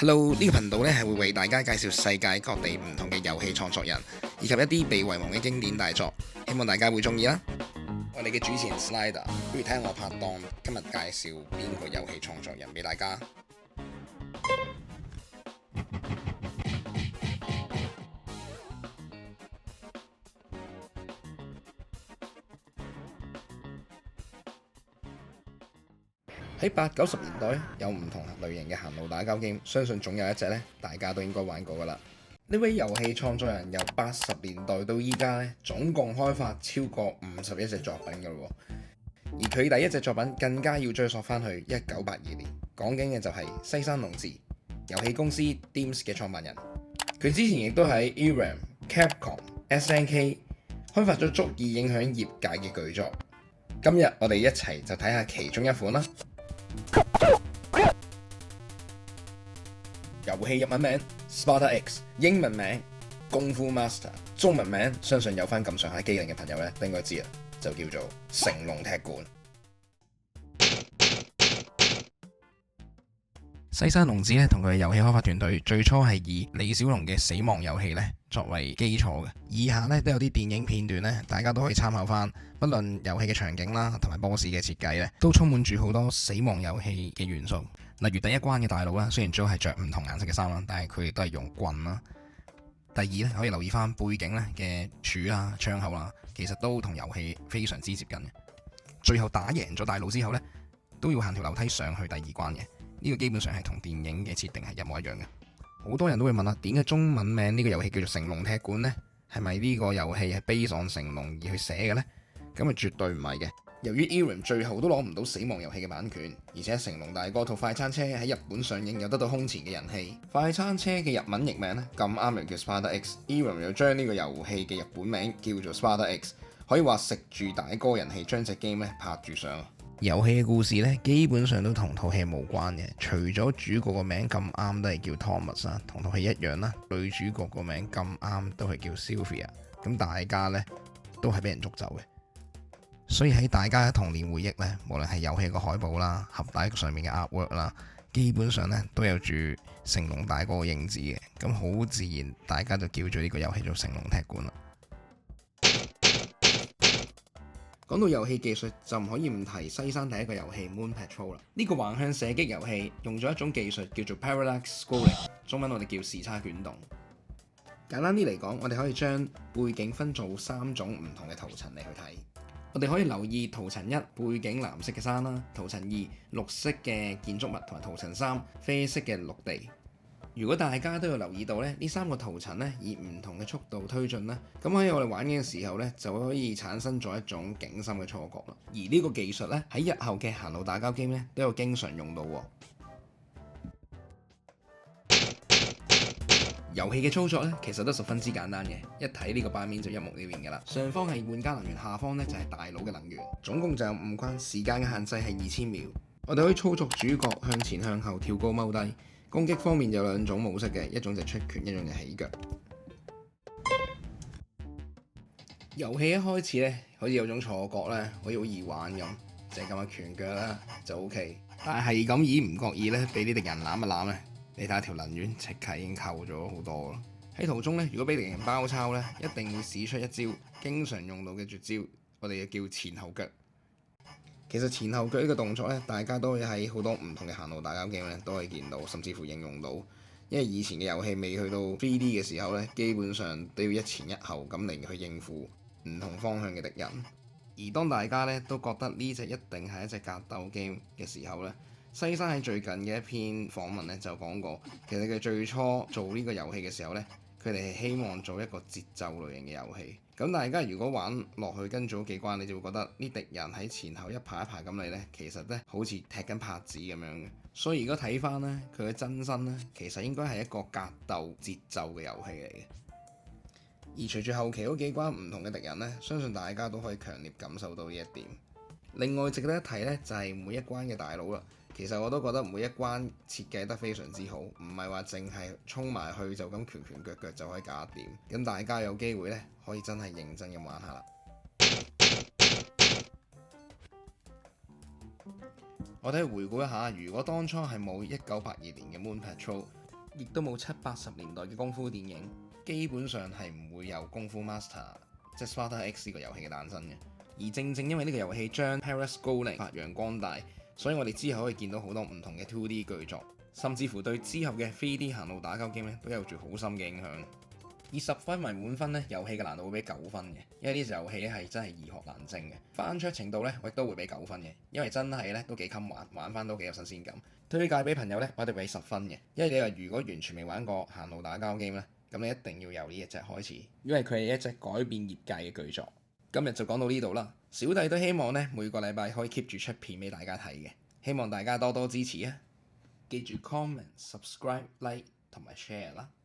Hello，呢個頻道咧係會為大家介紹世界各地唔同嘅遊戲創作人，以及一啲被遺忘嘅經典大作，希望大家會中意啦。我哋嘅主持人 Slider，不如睇下我拍檔今日介紹邊個遊戲創作人俾大家。喺80、90年代有唔同類型嘅行路打交 game，相信總有一隻咧大家都應該玩過噶啦。呢位遊戲創作人由80年代到依家咧，總共開發超過51隻作品噶咯。而佢第一隻作品更加要追溯翻去1982年，講緊嘅就係西山龍治遊戲公司 DIMS 嘅創辦人。佢之前亦都喺 ERAM、Capcom、SNK 開發咗足以影響業界嘅巨作。今日我哋一齊就睇下其中一款啦。遊戲日文名 Sparta X， 英文名功夫 Master， 中文名相信有翻咁上下機靈嘅朋友咧都應該知啦，就叫做成龍踢館。西山龍治咧同佢嘅遊戲開發團隊最初係以李小龍嘅死亡遊戲咧作為基礎嘅，以下咧都有啲電影片段咧，大家都可以參考翻。不論遊戲嘅場景啦，同埋 boss 嘅設計咧，都充滿住好多死亡遊戲嘅元素。例如第一關嘅大佬啦，雖然都係着唔同顏色嘅衫啦，但係佢哋都係用棍啦。第二咧，可以留意翻背景咧嘅柱啊、窗口啦，其實都同遊戲非常之接近嘅。最後打贏咗大佬之後咧，都要行條樓梯上去第二關嘅。呢個基本上係同電影嘅設定係一模一樣嘅。好多人都會問啦，點解中文名呢個遊戲叫做成龍踢館呢？係咪呢個遊戲係 based on 成龍而去寫嘅呢？咁啊絕對唔係嘅。由於 ERAM 最後都攞唔到死亡遊戲嘅版權，而且成龍大哥套快餐車喺日本上映又得到空前嘅人氣，快餐車嘅日文譯名呢咁啱又叫 Sparta X，ERAM 又將呢個遊戲嘅日本名叫做 Sparta X， 可以話食住大哥人氣將隻 game 咧拍住上。遊戲嘅故事咧，基本上都同套戲無關嘅，除咗主角個名咁啱都係叫 Thomas 啦，同套戲一樣啦。女主角個名咁啱都係叫 Sylvia， 咁大家咧都係俾人捉走嘅。所以喺大家嘅童年回憶咧，無論係遊戲個海報啦、盒帶上面嘅 artwork 啦，基本上咧都有住成龍大哥嘅影子嘅，咁好自然大家就叫咗呢個遊戲做成龍踢館啦。講到遊戲技術，就唔可以唔提西山第一個遊戲 Moon Patrol 啦。呢個橫向射擊遊戲用咗一種技術叫做 Parallax Scrolling， 中文我哋叫視差捲動。簡單啲嚟講，我哋可以將背景分做3種唔同嘅圖層嚟去睇。我哋可以留意圖層1背景藍色嘅山啦，圖層2綠色嘅建築物，同埋圖層3啡色嘅陸地。如果大家都有留意到咧，呢3個圖層咧以唔同嘅速度推進啦，咁喺我哋玩嘅時候咧就可以產生咗一種景深嘅錯覺啦。而呢個技術咧喺日後嘅行路打交 game 咧都有經常用到。遊戲嘅操作咧其實都十分之簡單嘅，一睇呢個版面就一目了然㗎啦。上方係玩家能源，下方咧就係大佬嘅能源，總共就有5關，時間嘅限制係2000秒。我哋可以操作主角向前向後跳高踎低。攻擊方面有2種模式嘅，一種就出拳，一種就起腳。遊戲一開始咧，好似有種錯覺咧，好似好易玩咁，就係撳下拳腳啦就 OK。但係咁以唔覺意咧，俾啲敵人攬一攬咧，你睇下條能源即刻已經扣咗好多咯。喺途中咧，如果俾敵人包抄咧，一定會使出一招經常用到嘅絕招，我哋就叫前後腳。其實前後腳呢個動作咧，大家都可以喺好多唔同嘅行路打交 game 咧都可以見到，甚至乎應用到。因為以前嘅遊戲未去到 3D 嘅時候咧，基本上都要一前一後咁嚟去應付唔同方向嘅敵人。而當大家咧都覺得呢隻一定係一隻格鬥 game 嘅時候咧，西山喺最近嘅一篇訪問咧就講過，其實佢最初做呢個遊戲嘅時候咧，佢哋係希望做一個節奏類型嘅遊戲。咁大家如果玩落去跟咗幾關，你就會覺得啲敵人喺前後一排一排咁嚟呢，其實呢好似踢緊拍子咁樣嘅。所以如果睇翻呢，佢嘅真身呢，其實應該係一個格鬥節奏嘅遊戲嚟嘅。而隨住後期嗰幾關唔同嘅敵人呢，相信大家都可以強烈感受到呢一點。另外值得一提呢，就係每一關嘅大佬啦。其實我都覺得每一關設計得非常之好，唔係話淨係衝埋去就咁拳拳腳腳就可以搞掂。咁大家有機會呢，可以真係認真咁玩下啦。我哋回顧一下，如果當初係冇1982年嘅 Moon Patrol，亦都冇70-80年代嘅功夫電影，基本上係唔會有功夫 Master 即係 Sparta X 呢個遊戲嘅誕生嘅。而正正因為呢個遊戲將 Parris Golding 發揚光大，所以我哋之後可以見到好多唔同嘅 2D 巨作，甚至乎對之後嘅 3D 行路打交 game 咧都有住好深嘅影響。以10分為滿分咧，遊戲嘅難度會俾9分嘅，因為呢隻遊戲咧係真係易學難精嘅。翻桌程度咧，我亦都會俾9分嘅，因為真係咧都幾襟玩，玩翻都幾有新鮮感。推介俾朋友咧，我哋俾10分嘅，因為你話如果完全未玩過行路打交 game 咧，咁你一定要由呢一隻開始，因為佢係一隻改變業界嘅巨作。今日就講到呢度啦，小弟都希望咧每個禮拜可以 keep 住出片俾大家睇嘅，希望大家多多支持啊！記住 comment、subscribe、like 同埋 share 啦〜